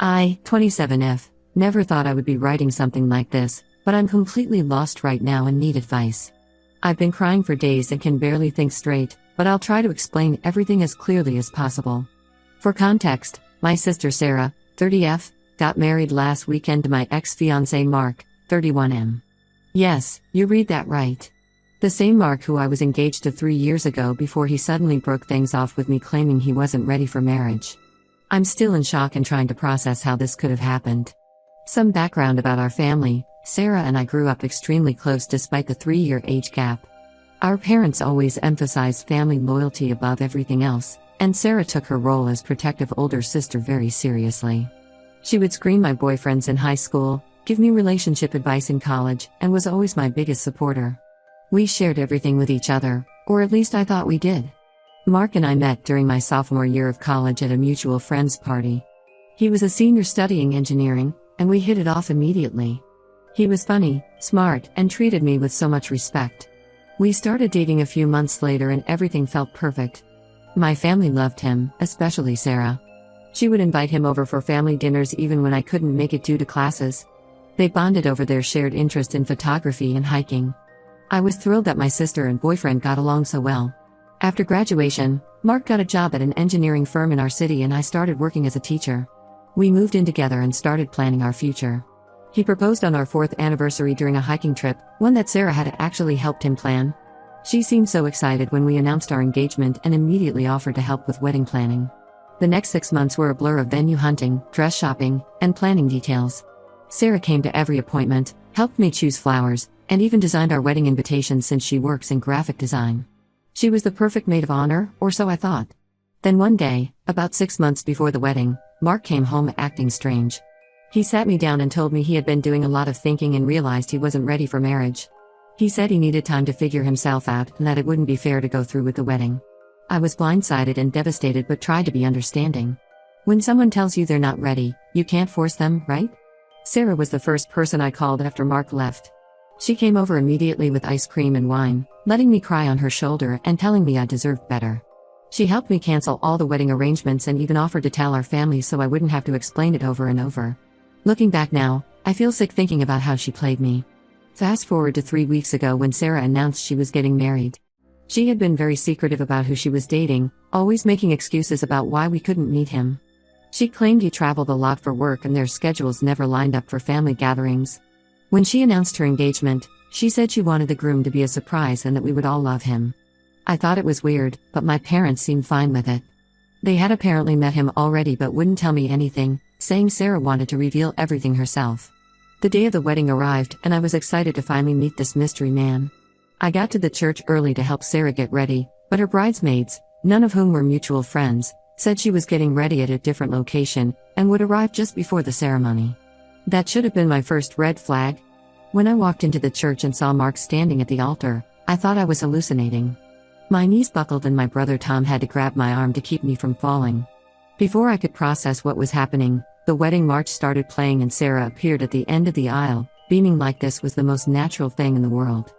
I, 27F, never thought I would be writing something like this, but I'm completely lost right now and need advice. I've been crying for days and can barely think straight, but I'll try to explain everything as clearly as possible. For context, my sister Sarah, 30F, got married last weekend to my ex-fiancé Mark, 31M. Yes, you read that right. The same Mark who I was engaged to 3 years ago before he suddenly broke things off with me claiming he wasn't ready for marriage. I'm still in shock and trying to process how this could have happened. Some background about our family: Sarah and I grew up extremely close despite the 3-year age gap. Our parents always emphasized family loyalty above everything else, and Sarah took her role as protective older sister very seriously. She would screen my boyfriends in high school, give me relationship advice in college, and was always my biggest supporter. We shared everything with each other, or at least I thought we did. Mark and I met during my sophomore year of college at a mutual friends party. He was a senior studying engineering, and we hit it off immediately. He was funny, smart, and treated me with so much respect. We started dating a few months later and everything felt perfect. My family loved him, especially Sarah. She would invite him over for family dinners even when I couldn't make it due to classes. They bonded over their shared interest in photography and hiking. I was thrilled that my sister and boyfriend got along so well. After graduation, Mark got a job at an engineering firm in our city and I started working as a teacher. We moved in together and started planning our future. He proposed on our 4th anniversary during a hiking trip, one that Sarah had actually helped him plan. She seemed so excited when we announced our engagement and immediately offered to help with wedding planning. The next 6 months were a blur of venue hunting, dress shopping, and planning details. Sarah came to every appointment, helped me choose flowers, and even designed our wedding invitations since she works in graphic design. She was the perfect maid of honor, or so I thought. Then one day, about 6 months before the wedding, Mark came home acting strange. He sat me down and told me he had been doing a lot of thinking and realized he wasn't ready for marriage. He said he needed time to figure himself out and that it wouldn't be fair to go through with the wedding. I was blindsided and devastated but tried to be understanding. When someone tells you they're not ready, you can't force them, right? Sarah was the first person I called after Mark left. She came over immediately with ice cream and wine, letting me cry on her shoulder and telling me I deserved better. She helped me cancel all the wedding arrangements and even offered to tell our family so I wouldn't have to explain it over and over. Looking back now, I feel sick thinking about how she played me. Fast forward to 3 weeks ago when Sarah announced she was getting married. She had been very secretive about who she was dating, always making excuses about why we couldn't meet him. She claimed he traveled a lot for work and their schedules never lined up for family gatherings. When she announced her engagement, she said she wanted the groom to be a surprise and that we would all love him. I thought it was weird, but my parents seemed fine with it. They had apparently met him already but wouldn't tell me anything, saying Sarah wanted to reveal everything herself. The day of the wedding arrived and I was excited to finally meet this mystery man. I got to the church early to help Sarah get ready, but her bridesmaids, none of whom were mutual friends, said she was getting ready at a different location and would arrive just before the ceremony. That should have been my first red flag. When I walked into the church and saw Mark standing at the altar, I thought I was hallucinating. My knees buckled and my brother Tom had to grab my arm to keep me from falling. Before I could process what was happening, the wedding march started playing and Sarah appeared at the end of the aisle, beaming like this was the most natural thing in the world.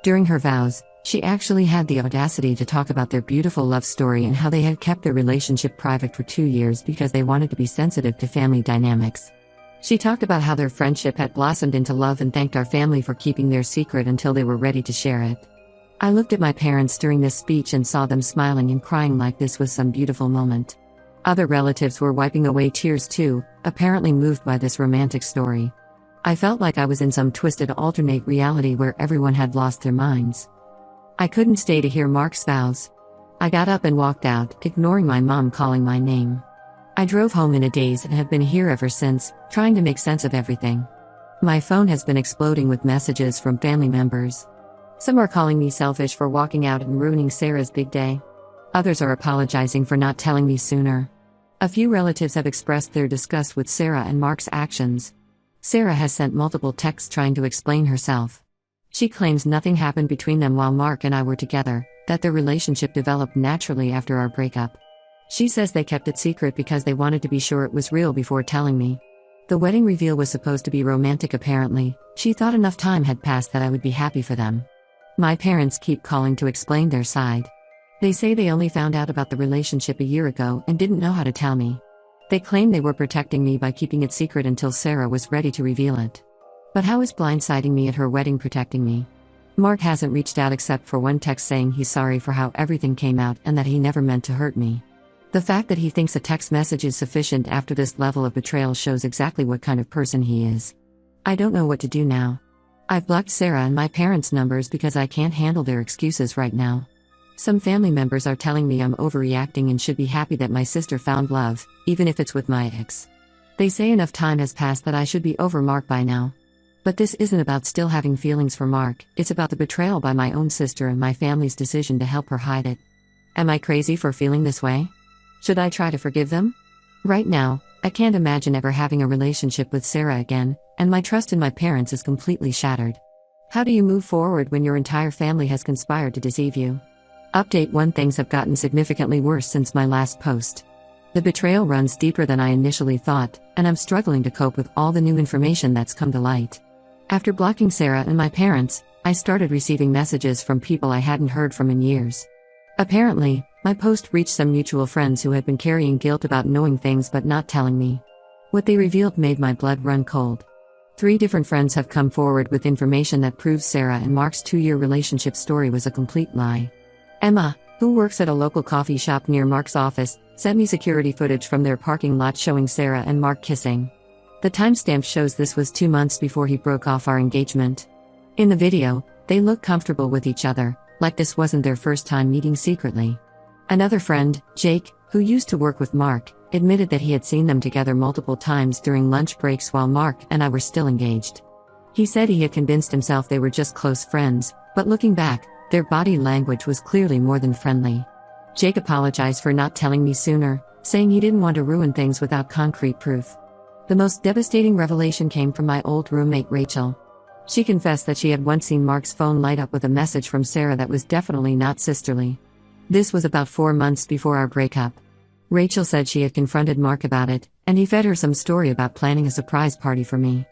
During her vows, she actually had the audacity to talk about their beautiful love story and how they had kept their relationship private for 2 years because they wanted to be sensitive to family dynamics. She talked about how their friendship had blossomed into love and thanked our family for keeping their secret until they were ready to share it. I looked at my parents during this speech and saw them smiling and crying like this was some beautiful moment. Other relatives were wiping away tears too, apparently moved by this romantic story. I felt like I was in some twisted alternate reality where everyone had lost their minds. I couldn't stay to hear Mark's vows. I got up and walked out, ignoring my mom calling my name. I drove home in a daze and have been here ever since, trying to make sense of everything. My phone has been exploding with messages from family members. Some are calling me selfish for walking out and ruining Sarah's big day. Others are apologizing for not telling me sooner. A few relatives have expressed their disgust with Sarah and Mark's actions. Sarah has sent multiple texts trying to explain herself. She claims nothing happened between them while Mark and I were together, that their relationship developed naturally after our breakup. She says they kept it secret because they wanted to be sure it was real before telling me. The wedding reveal was supposed to be romantic apparently. She thought enough time had passed that I would be happy for them. My parents keep calling to explain their side. They say they only found out about the relationship a year ago and didn't know how to tell me. They claimed they were protecting me by keeping it secret until Sarah was ready to reveal it. But how is blindsiding me at her wedding protecting me? Mark hasn't reached out except for one text saying he's sorry for how everything came out and that he never meant to hurt me. The fact that he thinks a text message is sufficient after this level of betrayal shows exactly what kind of person he is. I don't know what to do now. I've blocked Sarah and my parents' numbers because I can't handle their excuses right now. Some family members are telling me I'm overreacting and should be happy that my sister found love, even if it's with my ex. They say enough time has passed that I should be over Mark by now. But this isn't about still having feelings for Mark, it's about the betrayal by my own sister and my family's decision to help her hide it. Am I crazy for feeling this way? Should I try to forgive them? Right now, I can't imagine ever having a relationship with Sarah again, and my trust in my parents is completely shattered. How do you move forward when your entire family has conspired to deceive you? Update 1: Things have gotten significantly worse since my last post. The betrayal runs deeper than I initially thought, and I'm struggling to cope with all the new information that's come to light. After blocking Sarah and my parents, I started receiving messages from people I hadn't heard from in years. Apparently, my post reached some mutual friends who had been carrying guilt about knowing things but not telling me. What they revealed made my blood run cold. 3 different friends have come forward with information that proves Sarah and Mark's 2-year relationship story was a complete lie. Emma, who works at a local coffee shop near Mark's office, sent me security footage from their parking lot showing Sarah and Mark kissing. The timestamp shows this was 2 months before he broke off our engagement. In the video, they look comfortable with each other, like this wasn't their first time meeting secretly. Another friend, Jake, who used to work with Mark, admitted that he had seen them together multiple times during lunch breaks while Mark and I were still engaged. He said he had convinced himself they were just close friends, but looking back, their body language was clearly more than friendly. Jake apologized for not telling me sooner, saying he didn't want to ruin things without concrete proof. The most devastating revelation came from my old roommate Rachel. She confessed that she had once seen Mark's phone light up with a message from Sarah that was definitely not sisterly. This was about 4 months before our breakup. Rachel said she had confronted Mark about it, and he fed her some story about planning a surprise party for me.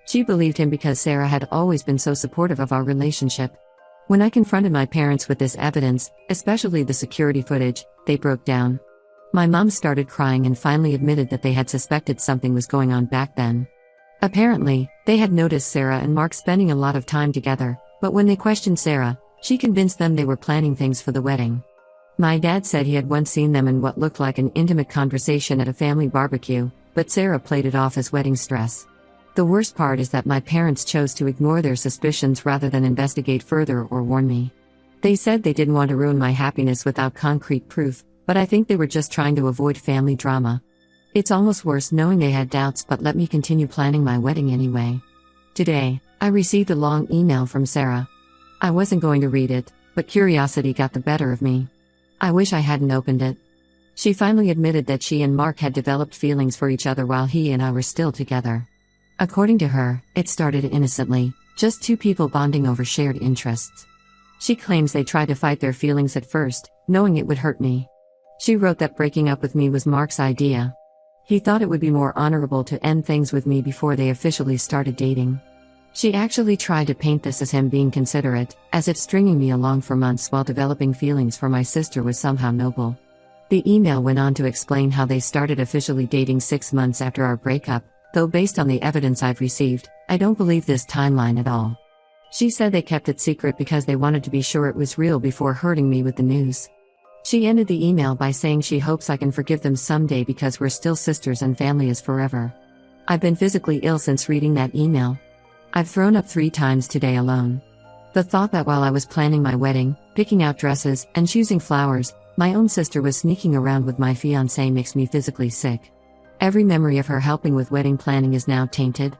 She believed him because Sarah had always been so supportive of our relationship. When I confronted my parents with this evidence, especially the security footage, they broke down. My mom started crying and finally admitted that they had suspected something was going on back then. Apparently, they had noticed Sarah and Mark spending a lot of time together, but when they questioned Sarah, she convinced them they were planning things for the wedding. My dad said he had once seen them in what looked like an intimate conversation at a family barbecue, but Sarah played it off as wedding stress. The worst part is that my parents chose to ignore their suspicions rather than investigate further or warn me. They said they didn't want to ruin my happiness without concrete proof, but I think they were just trying to avoid family drama. It's almost worse knowing they had doubts but let me continue planning my wedding anyway. Today, I received a long email from Sarah. I wasn't going to read it, but curiosity got the better of me. I wish I hadn't opened it. She finally admitted that she and Mark had developed feelings for each other while he and I were still together. According to her, it started innocently, just 2 people bonding over shared interests. She claims they tried to fight their feelings at first, knowing it would hurt me. She wrote that breaking up with me was Mark's idea. He thought it would be more honorable to end things with me before they officially started dating. She actually tried to paint this as him being considerate, as if stringing me along for months while developing feelings for my sister was somehow noble. The email went on to explain how they started officially dating 6 months after our breakup, though based on the evidence I've received, I don't believe this timeline at all. She said they kept it secret because they wanted to be sure it was real before hurting me with the news. She ended the email by saying she hopes I can forgive them someday because we're still sisters and family is forever. I've been physically ill since reading that email. I've thrown up 3 times today alone. The thought that while I was planning my wedding, picking out dresses, and choosing flowers, my own sister was sneaking around with my fiancé makes me physically sick. Every memory of her helping with wedding planning is now tainted.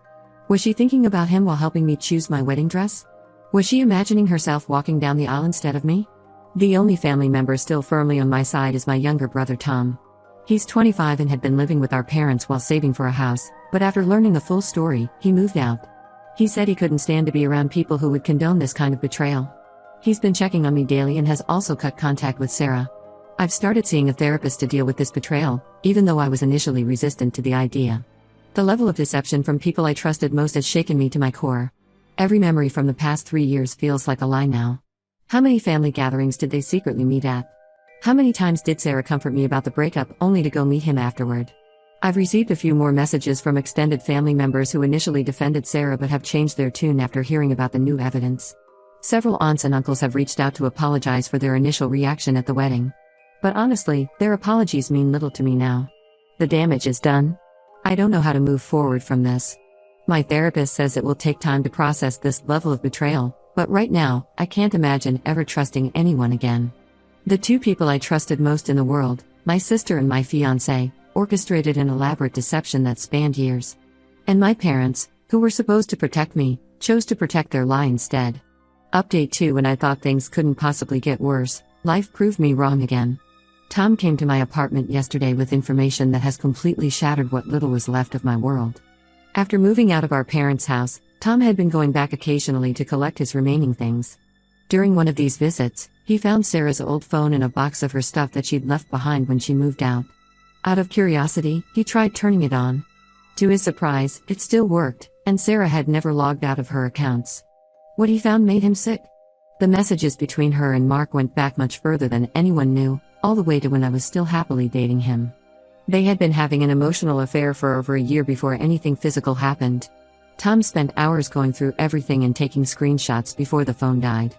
Was she thinking about him while helping me choose my wedding dress? Was she imagining herself walking down the aisle instead of me? The only family member still firmly on my side is my younger brother Tom. He's 25 and had been living with our parents while saving for a house, but after learning the full story, he moved out. He said he couldn't stand to be around people who would condone this kind of betrayal. He's been checking on me daily and has also cut contact with Sarah. I've started seeing a therapist to deal with this betrayal, even though I was initially resistant to the idea. The level of deception from people I trusted most has shaken me to my core. Every memory from the past 3 years feels like a lie now. How many family gatherings did they secretly meet at? How many times did Sarah comfort me about the breakup only to go meet him afterward? I've received a few more messages from extended family members who initially defended Sarah but have changed their tune after hearing about the new evidence. Several aunts and uncles have reached out to apologize for their initial reaction at the wedding. But honestly, their apologies mean little to me now. The damage is done. I don't know how to move forward from this. My therapist says it will take time to process this level of betrayal, but right now, I can't imagine ever trusting anyone again. The two people I trusted most in the world, my sister and my fiancé, orchestrated an elaborate deception that spanned years. And my parents, who were supposed to protect me, chose to protect their lie instead. Update 2: When I thought things couldn't possibly get worse, life proved me wrong again. Tom came to my apartment yesterday with information that has completely shattered what little was left of my world. After moving out of our parents' house, Tom had been going back occasionally to collect his remaining things. During one of these visits, he found Sarah's old phone and a box of her stuff that she'd left behind when she moved out. Out of curiosity, he tried turning it on. To his surprise, it still worked, and Sarah had never logged out of her accounts. What he found made him sick. The messages between her and Mark went back much further than anyone knew, all the way to when I was still happily dating him. They had been having an emotional affair for over a year before anything physical happened. Tom spent hours going through everything and taking screenshots before the phone died.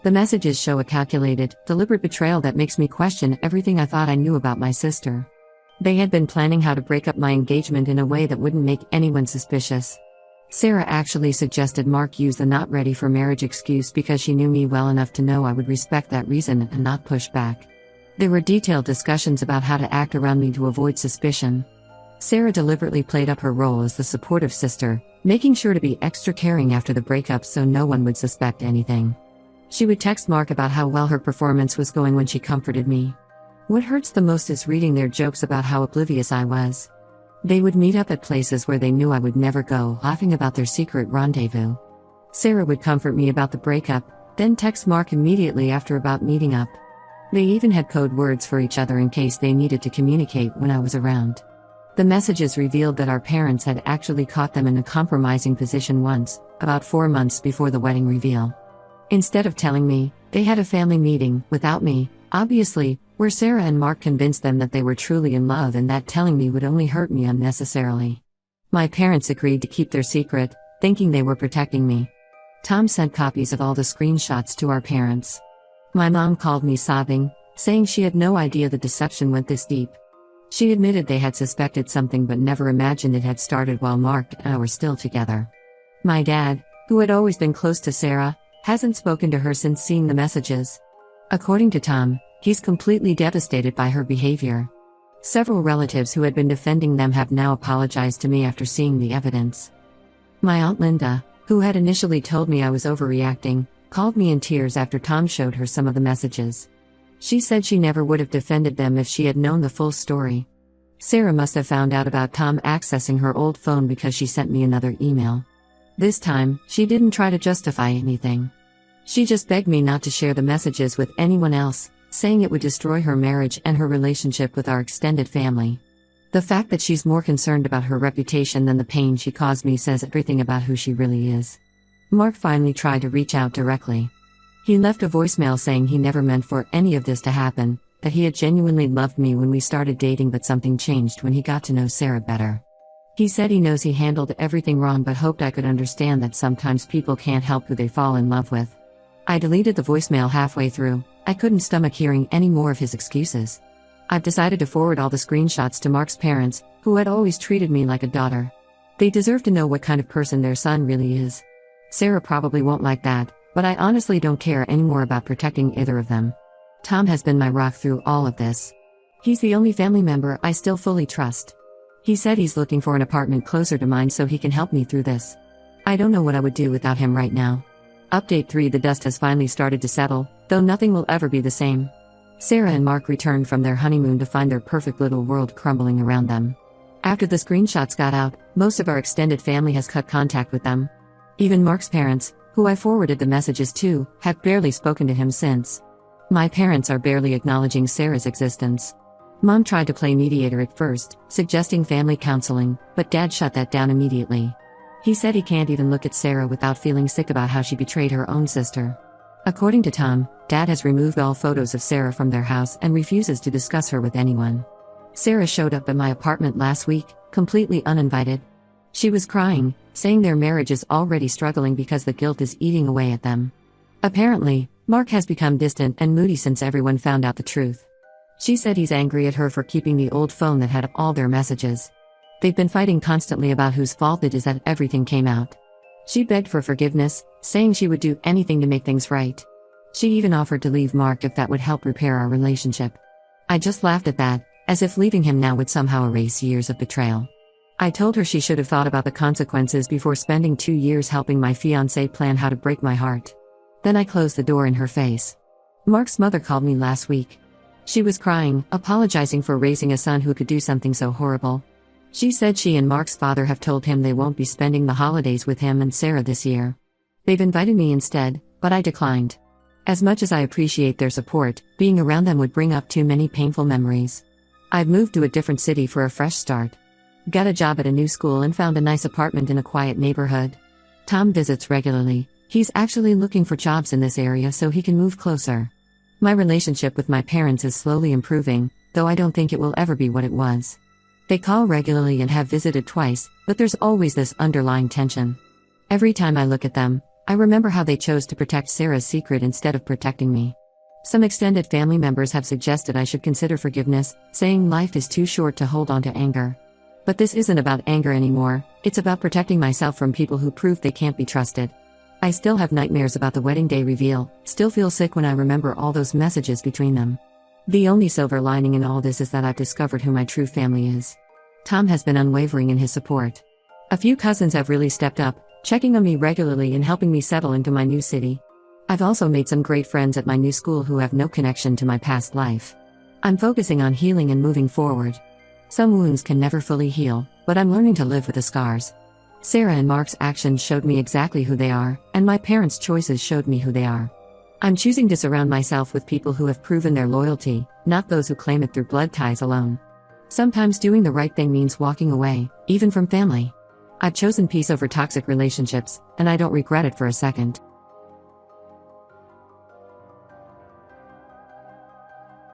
The messages show a calculated, deliberate betrayal that makes me question everything I thought I knew about my sister. They had been planning how to break up my engagement in a way that wouldn't make anyone suspicious. Sarah actually suggested Mark use the not ready for marriage excuse because she knew me well enough to know I would respect that reason and not push back. There were detailed discussions about how to act around me to avoid suspicion. Sarah deliberately played up her role as the supportive sister, making sure to be extra caring after the breakup so no one would suspect anything. She would text Mark about how well her performance was going when she comforted me. What hurts the most is reading their jokes about how oblivious I was. They would meet up at places where they knew I would never go, laughing about their secret rendezvous. Sarah would comfort me about the breakup, then text Mark immediately after about meeting up. They even had code words for each other in case they needed to communicate when I was around. The messages revealed that our parents had actually caught them in a compromising position once, about 4 months before the wedding reveal. Instead of telling me, they had a family meeting, without me, obviously, where Sarah and Mark convinced them that they were truly in love and that telling me would only hurt me unnecessarily. My parents agreed to keep their secret, thinking they were protecting me. Tom sent copies of all the screenshots to our parents. My mom called me sobbing, saying she had no idea the deception went this deep. She admitted they had suspected something but never imagined it had started while Mark and I were still together. My dad, who had always been close to Sarah, hasn't spoken to her since seeing the messages. According to Tom, he's completely devastated by her behavior. Several relatives who had been defending them have now apologized to me after seeing the evidence. My Aunt Linda, who had initially told me I was overreacting, called me in tears after Tom showed her some of the messages. She said she never would have defended them if she had known the full story. Sarah must have found out about Tom accessing her old phone because she sent me another email. This time, she didn't try to justify anything. She just begged me not to share the messages with anyone else, saying it would destroy her marriage and her relationship with our extended family. The fact that she's more concerned about her reputation than the pain she caused me says everything about who she really is. Mark finally tried to reach out directly. He left a voicemail saying he never meant for any of this to happen, that he had genuinely loved me when we started dating but something changed when he got to know Sarah better. He said he knows he handled everything wrong but hoped I could understand that sometimes people can't help who they fall in love with. I deleted the voicemail halfway through. I couldn't stomach hearing any more of his excuses. I've decided to forward all the screenshots to Mark's parents, who had always treated me like a daughter. They deserve to know what kind of person their son really is. Sarah probably won't like that, but I honestly don't care anymore about protecting either of them. Tom has been my rock through all of this. He's the only family member I still fully trust. He said he's looking for an apartment closer to mine so he can help me through this. I don't know what I would do without him right now. Update 3: The dust has finally started to settle, though nothing will ever be the same. Sarah and Mark returned from their honeymoon to find their perfect little world crumbling around them. After the screenshots got out, most of our extended family has cut contact with them. Even Mark's parents, who I forwarded the messages to, have barely spoken to him since. My parents are barely acknowledging Sarah's existence. Mom tried to play mediator at first, suggesting family counseling, but Dad shut that down immediately. He said he can't even look at Sarah without feeling sick about how she betrayed her own sister. According to Tom, Dad has removed all photos of Sarah from their house and refuses to discuss her with anyone. Sarah showed up at my apartment last week, completely uninvited. She was crying, saying their marriage is already struggling because the guilt is eating away at them. Apparently, Mark has become distant and moody since everyone found out the truth. She said he's angry at her for keeping the old phone that had all their messages. They've been fighting constantly about whose fault it is that everything came out. She begged for forgiveness, saying she would do anything to make things right. She even offered to leave Mark if that would help repair our relationship. I just laughed at that, as if leaving him now would somehow erase years of betrayal. I told her she should have thought about the consequences before spending 2 years helping my fiancé plan how to break my heart. Then I closed the door in her face. Mark's mother called me last week. She was crying, apologizing for raising a son who could do something so horrible. She said she and Mark's father have told him they won't be spending the holidays with him and Sarah this year. They've invited me instead, but I declined. As much as I appreciate their support, being around them would bring up too many painful memories. I've moved to a different city for a fresh start. Got a job at a new school and found a nice apartment in a quiet neighborhood. Tom visits regularly. He's actually looking for jobs in this area so he can move closer. My relationship with my parents is slowly improving, though I don't think it will ever be what it was. They call regularly and have visited twice, but there's always this underlying tension. Every time I look at them, I remember how they chose to protect Sarah's secret instead of protecting me. Some extended family members have suggested I should consider forgiveness, saying life is too short to hold on to anger. But this isn't about anger anymore, it's about protecting myself from people who prove they can't be trusted. I still have nightmares about the wedding day reveal, still feel sick when I remember all those messages between them. The only silver lining in all this is that I've discovered who my true family is. Tom has been unwavering in his support. A few cousins have really stepped up, checking on me regularly and helping me settle into my new city. I've also made some great friends at my new school who have no connection to my past life. I'm focusing on healing and moving forward. Some wounds can never fully heal, but I'm learning to live with the scars. Sarah and Mark's actions showed me exactly who they are, and my parents' choices showed me who they are. I'm choosing to surround myself with people who have proven their loyalty, not those who claim it through blood ties alone. Sometimes doing the right thing means walking away, even from family. I've chosen peace over toxic relationships, and I don't regret it for a second.